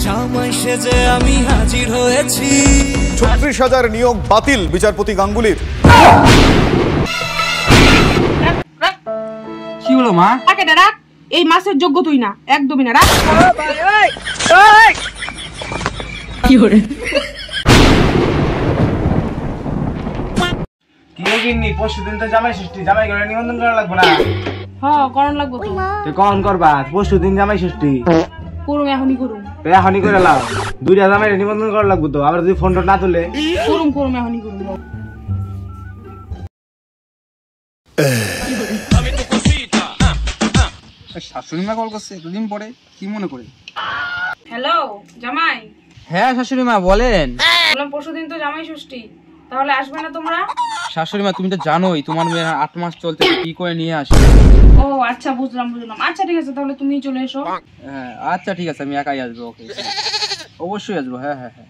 জামাই সেজে আমি হাজির হয়েছি। 36,000 নিয়োগ বাতিল বিচারপতি গাঙ্গুলির। কি হলো মা? আগে ডাক, এই মাসের যোগ্য তুই না, একদমই না। রাখ কি করে কি কিনি পরশুদিন তো জামাই ষষ্ঠী, জামাই করে নিমন্ত্রণ করা লাগবে না? হ্যাঁ করণ লাগবো তো। তুই কখন করবা? পরশুদিন জামাই ষষ্ঠী। করুম, এখনই করুম। এখনই করে লাও, 2টা জামাই নিমন্ত্রণ করা লাগবে তো। আবার যদি ফোনটা না তুলে করুম করুম, এখনই করুম। শাশুড়ি মা কল করছে এতদিন পরে, কি মনে করে? হ্যালো জামাই। হ্যাঁ শাশুড়ি মা বলেন। বললাম পরশুদিন তো জামাই ষষ্ঠী, তাহলে আসবে না তোমরা? শাশুড়ি মা তুমি তো জানোই তোমার মেয়ের 8 মাস চলতে কি করে নিয়ে আসে। ও আচ্ছা, বুঝলাম। আচ্ছা ঠিক আছে, তাহলে তুমি চলে এসো। হ্যাঁ আচ্ছা ঠিক আছে, আমি একাই আসবো। ওকে অবশ্যই আসবো। হ্যাঁ হ্যাঁ হ্যাঁ।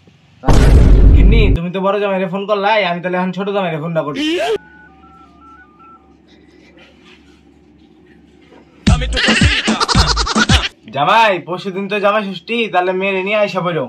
কিন্নি তুমি তো বড় জামাইরে ফোন করলাই, আমি তাহলে এখন ছোট জামাইরে ফোনটা করি। জামাই পরশুদিন তো জামাই ষষ্ঠী, তাহলে মেয়েরে নিয়ে আইসা বলো।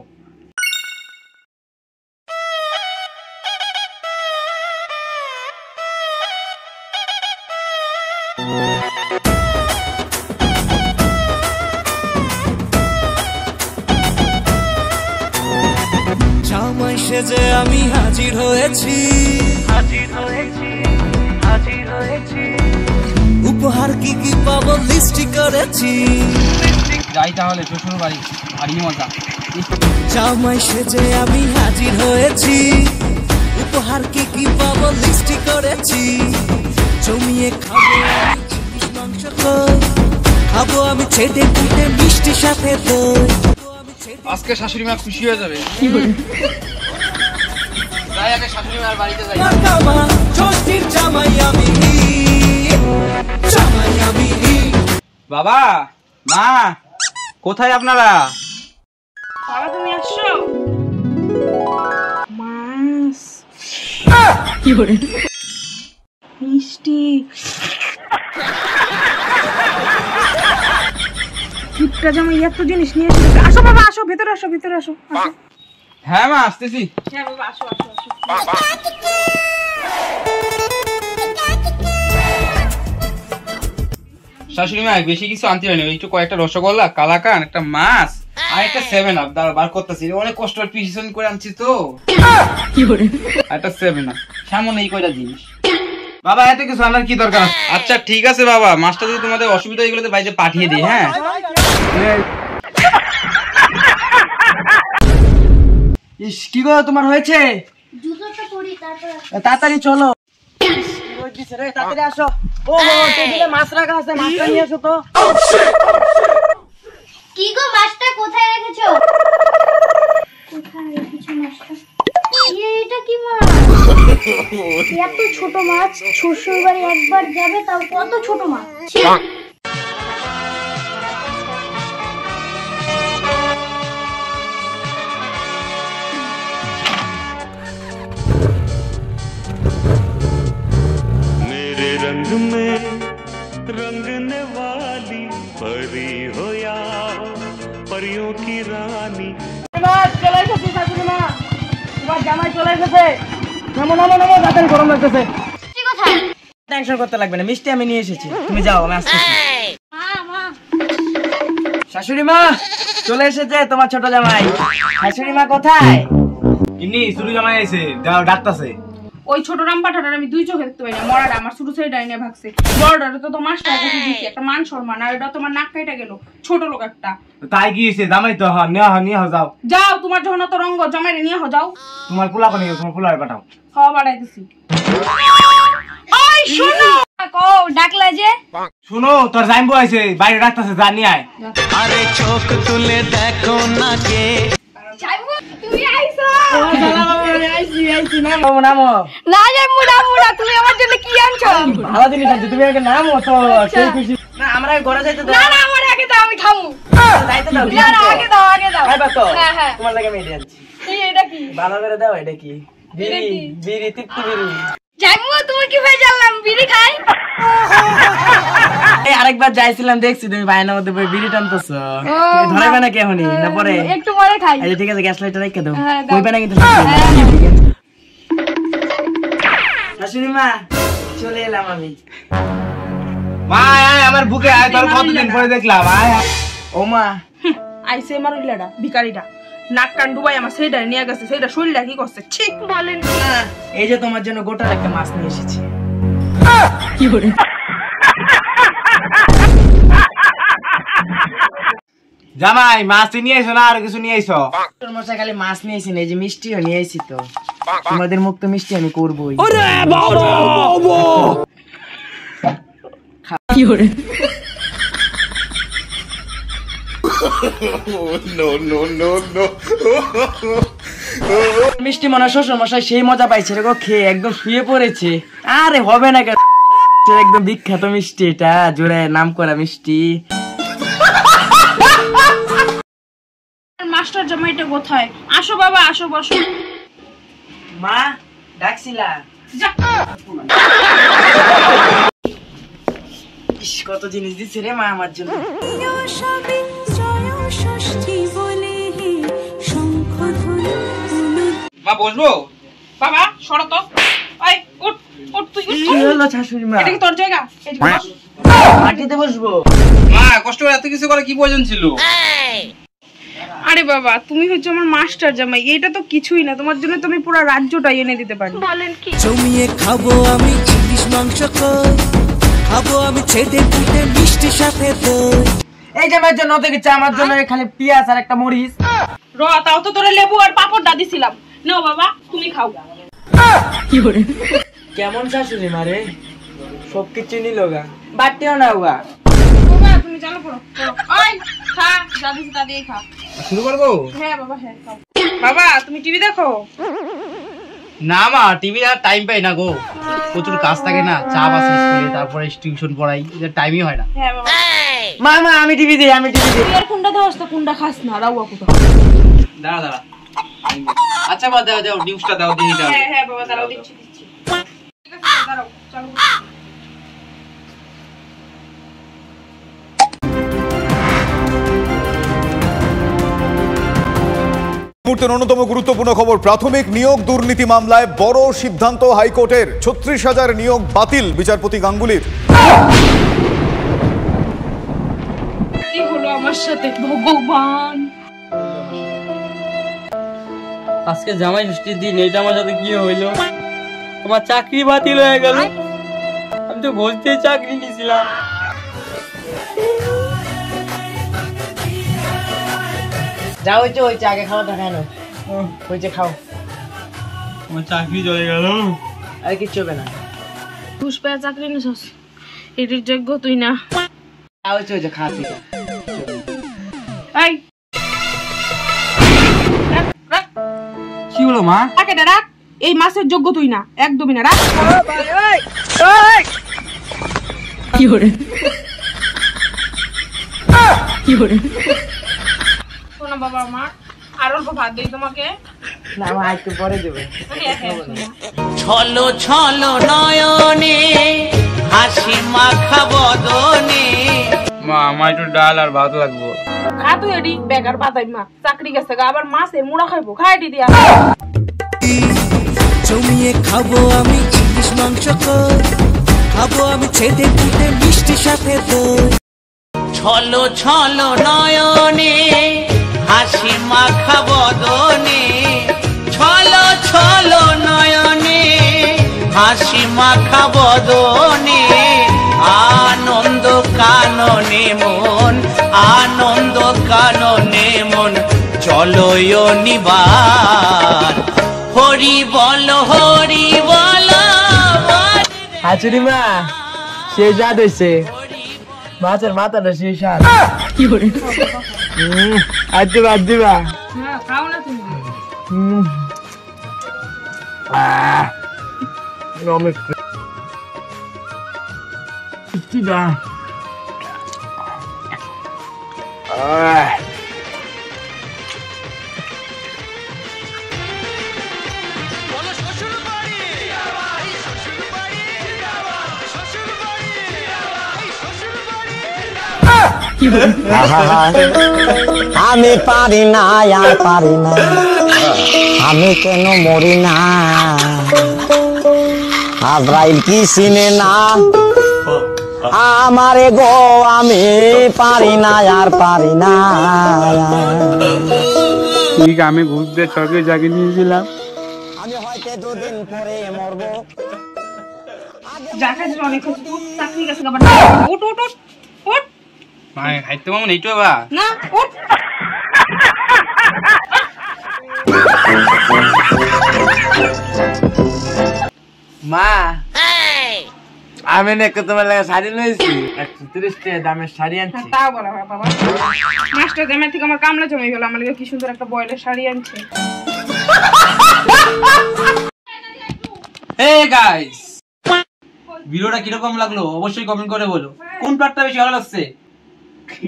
জামাই সেজে আমি হাজির হয়েছি। উপহার কি কি পাবো লিস্টি করেছি। যাই তাহলে শ্বশুর বাড়ি, ভারী মজা। জামাই সেজে আমি হাজির হয়েছি। উপহার কি কি পাবো লিস্টি করেছি। জমিয়ে খাবো আমি চিংড়ি মাংস দই, খাবো আমি ছেটে কুটে মিষ্টি সাথে দই। আজকে শাশুড়ি মা খুশি হয়ে যাবে। যাই আগে শাশুড়ি মার বাড়িতে যাই। ষষ্ঠীর জামাই আমি, জামাই আমি। বাবা মা কোথায় আপনারা? বাবা তুমি আসছো? মাছ কি করে মিষ্টি কিপটা জামাই এত জিনিস নিয়ে এসেছে। আসো বাবা, আসো ভেতরে, আসো ভেতরে, আসো। হ্যাঁ মা আসতেছি। হ্যাঁ বাবা আসো আসো আসো। শাশুড়ি মা বেশি কিছু আনতে পারিনি, একটু কয়েকটা রসগোল্লা, কালাকান, একটা মাছ আর একটা 7 আপ দাঁড়া বার করতেছি। অনেক কষ্ট পিছন করে আনছি তো। কি করে একটা 7 আপ সামনে এই কয়টা জিনিস। বাবা এত কিছু আনার কি দরকার? আচ্ছা ঠিক আছে বাবা, মাছটা যদি তোমাদের অসুবিধা এগুলো বাইরে পাঠিয়ে দিই। হ্যাঁ ইস কি গো তোমার হয়েছে? জুতোটা পরি, তারপর তাড়াতাড়ি চলো। তাড়াতাড়ি আসো। ও টেবিলে মাছ রাখা আছে, মাছটা নিয়ে এসো তো। কি গো মাছটা কোথায় রেখেছো? কোথায় রেখেছো মাছটা? এটা কি মাছ? এত ছোট মাছ, শ্বশুর বাড়ি একবার যাবে তাও কত ছোট মাছ। ছি! मेरे रंग में रंगने वाली परी हो या परियों की रानी। চলে এসেছি শাশুড়ি মা, তোমার জামাই চলে এসেছে। নামো নামো নামো, তাড়াতাড়ি গরম লাগতেছে। মিষ্টি কোথায়? টেনশন করতে লাগবে না, মিষ্টি আমি নিয়ে এসেছি। তুমি যাও, আমি আসতেছি। মা শাশুড়ি মা চলে এসেছে তোমার ছোট জামাই। শাশুড়ি মা কোথায়? কিন্নি ছোট জামাই আইছে, যাও ডাকতাছে। ওই ছোট রামপাঠাটার আমি দুই চোখে দেখতে পাই না। মরাটা আমার ছোট ছেলে ডাইনে ভাগছে, বড়টা তো তোমার দিচ্ছি একটা মান সম্মান, আর এটা তোমার নাক কাইটা গেল। ছোট লোক একটা। তাই কি হইছে? জামাই তো নিয়ে যাও। যাও, তোমার যখন অত রঙ্গ, জামাইরে নিয়ে যাও। তোমার পোলা কোনে, তোমার পোলারে পাঠাও। খাওয়া বাড়াইতেছি। ওই শোনো, ও ডাকলা যে? শুনো তোর জাইম্বু আইছে, বাইরে ডাকতাছে, যা নিয়ে আয়। আরে চোখ তুলে দেখো না কে। যাইবো তুমি আইছো? নামো নামো। না যাইবো না মুড়া, তুমি আমার জন্য কি আনছো? ভালো জিনিস আনছি, তুমি আগে নামো তো। সেই খুশি না, আমরা ঘরে যাইতে দাও। না না আমার আগে দাও, আমি খামু। যাইতে দাও। না না আগে দাও, আগে দাও। আইবা তো? হ্যাঁ হ্যাঁ। তোমার লাগে মেয়ে আনছি। এটা কি? ভালো করে দাও। এটা কি? এটা বিড়ি, কি? বিড়ি, তৃপ্তি বিড়ি। জাইমু তুমি কি ভাই জানলাম বিড়ি খাই? এই আরেকবার যাইছিলাম দেখছি তুমি বাইনার মধ্যে বিড়ি টানতেছো। ধরাইবে না কেমনি না পরে? একটু পরে খাই। আচ্ছা ঠিক আছে, গ্যাস লাইটার রেখে দাও। হ্যাঁ, দাও। কইবে না কিন্তু শাশুড়ি মা, চলে এলাম আমি। মা আয় আমার বুকে আয়, তোর কতদিন পরে দেখলাম। আয় ও মা। আইসে আমার ইলাডা ভিখারিটা নাক কান ডুবাই আমার সেইটা নিয়ে গেছে, সেইটা শরীরটা কি করছে ঠিক বলেন। এই যে তোমার জন্য গোটা একটা মাছ নিয়ে এসেছি। জামাই মাছ নিয়ে আইছো না আর কিছু নিয়ে আইছো? তোর মশা খালি মাছ নিয়েছি না, এই যে মিষ্টিও নিয়ে আইছি তো। তোমাদের মুখ তো মিষ্টি আমি করবোই। মিষ্টি মনে হয় শ্বশুর মশাই সেই মজা পাইছে রে গো, খেয়ে একদম শুয়ে পড়েছে। আরে হবে না কেন, একদম বিখ্যাত মিষ্টি এটা, জোরে নাম করা মিষ্টি। মাস্টার জামাইটা কোথায়? আসো বাবা, আসো বসো। মা ডাকছিলা? যা। ইস, কত জিনিস দিচ্ছে রে মা আমার জন্য। মা বসবো? বাবা সরো তো। এই উঠ উঠ, তুই উঠ। কি হলো শাশুড়ি মা? এটা কি তোর জায়গা? এই যে বস। মাটিতে বসবো? মা কষ্ট করে এত কিছু করে কি প্রয়োজন ছিল? আরে বাবা, তুমি হচ্ছে আমার মাস্টার জামাই, এটা তো কিছুই না, তোমার জন্য তুমি পুরো রাজ্যটা এনে দিতে পারি। বলেন কি? জমিয়ে খাবো আমি ইলিশ মাংস কই, খাবো আমি ছেটে পুটে মিষ্টি সাথে দই। এই যে আমার জন্য অত কিছু, আমার জন্য খালি পেঁয়াজ আর একটা মরিচ। র, তাও তো তোরে লেবু আর পাপড় দা দিছিলাম। নাও বাবা, তুমি খাও। কেমন শাশুড়ি মা রে, সবকিছু নিল গা, বাড়তেও না গা। বাবা তুমি চলো পড়ো। ওই খা, যা দিছি তা দিয়ে খা। শুরু করবো? হ্যাঁ বাবা, হ্যাঁ খাও। বাবা তুমি টিভি দেখো? না মা, টিভি আর টাইম পাই না গো, প্রচুর কাজ থাকে না, চাপ আছে স্কুলে, তারপরে টিউশন পড়াই, এদের টাইমই হয় না। হ্যাঁ বাবা। মা মা আমি টিভি দিই, আমি টিভি দিই। তুই আর কোনটা দাও, তো কোনটা খাস না, রাউয়া কোথা। দাঁড়া দাঁড়া, আচ্ছা মা দাও দাও, নিউজটা দাও দিই। হ্যাঁ হ্যাঁ বাবা, দাঁড়াও দিচ্ছি দিচ্ছি। ঠিক আছে দাঁড়াও, চলো। মুহূর্তের অন্যতম গুরুত্বপূর্ণ খবর, প্রাথমিক নিয়োগ দুর্নীতি মামলায় বড় সিদ্ধান্ত হাইকোর্টের। 36,000 নিয়োগ বাতিল বিচারপতি গাঙ্গুলির। কি হলো আমার সাথে ভগবান? আজকে জামাই ষষ্ঠীর দিন, এটা আমার সাথে কি হইলো? তোমার চাকরি বাতিল হয়ে গেল। আমি তো ঘুরতে চাকরি নিয়েছিলাম। যা হয়েছে হয়েছে, আগে খাওয়াটা খায় না, হয়েছে খাও। আমার চাকরি চলে গেল। আর কিচ্ছু হবে না। ঘুষ পেয়ে চাকরি নিছস, এটির যোগ্য তুই না। যা হয়েছে হয়েছে, খা ঠিক আছে। এই কি হলো মা? রাখ এটা রাখ, এই মাসের যোগ্য তুই না, একদমই না। রাখ। কি করে শোনো বাবা, আমার আর অল্প ভাত দিই তোমাকে। না মা, একটু পরে দেবে। ছলো ছলো নয়নে হাসি মাখা বদনে। মা আমার একটু ডাল আর ভাত লাগবো। খা তুই এডি বেকার বাতাই মা, চাকরি গেছে গা, আবার মাছের মুড়া খাইবো, খাই এডি দিয়া। জমিয়ে খাবো আমি ইলিশ মাংস কই, খাবো আমি ছেটে পুটে মিষ্টি সাথে দই। ছলো ছলো নয়নে হাসি মাখা বদনে, ছলো ছলো নয়নে হাসি মাখা বদনে। আনন্দ কাননে মন, আনন্দ কাননে মন, চলো নিবার হরি বল হরি বল। হাচুরি মা, সে স্বাদ হয়েছে, মাছের মাথাটা সে স্বাদ। আর দিবা আর দিবা। হ্যাঁ খাও না তুমি। অনেক দিবা। আমি পারি না আর পারি না, আমি কেন মরি না, আজরাইল কি চিনে না আমারে গো, আমি পারি না আর পারি না। ঠিক আমি ঘুরতে চরকে জাগিয়ে নিয়েছিলাম, আমি হয়তো দুদিন পরে মরবো। যা খাইছিস অনেক খাইছিস, উঠ, চাকরি গেছে আবার। উঠ উঠ উঠ উঠ মা খাইতে পাবো না এইটা বা না, উঠ। মা আমি নাকি তোমার লাগে শাড়ি নিয়েছি 130 টাকা দামের শাড়ি আনছি। তাও বলা হয় বাবা, মাস্টার জামাই থেকে আমার কামলা জমে গেল, আমার লাগে কি সুন্দর একটা বয়েলের শাড়ি আনছে। হে গাইস, ভিডিওটা কিরকম লাগলো অবশ্যই কমেন্ট করে বলো। কোন পার্টটা বেশি ভালো লাগছে?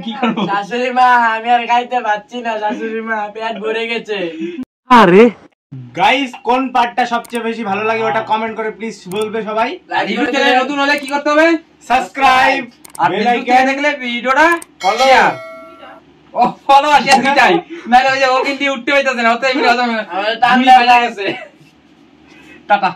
কি করবো? শাশুড়ি মা আমি আর খাইতে পাচ্ছি না, শাশুড়ি মা পেট ভরে গেছে। আরে গাইস কোন পার্টটা সবচেয়ে বেশি ভালো লাগে ওটা কমেন্ট করে প্লিজ বলবে সবাই। রিভিউ চ্যানেলে নতুন হলে কি করতে হবে? সাবস্ক্রাইব আর বেল ফেসবুক থেকে আইকন দেখলে ভিডিওটা ফলো। ও ফলো আর শেয়ার দিতাই নালে ওই যে ও কিন্তু উঠতে হইতাছে না, অতএব ভিডিও আমার টান লাগা গেছে। টাটা।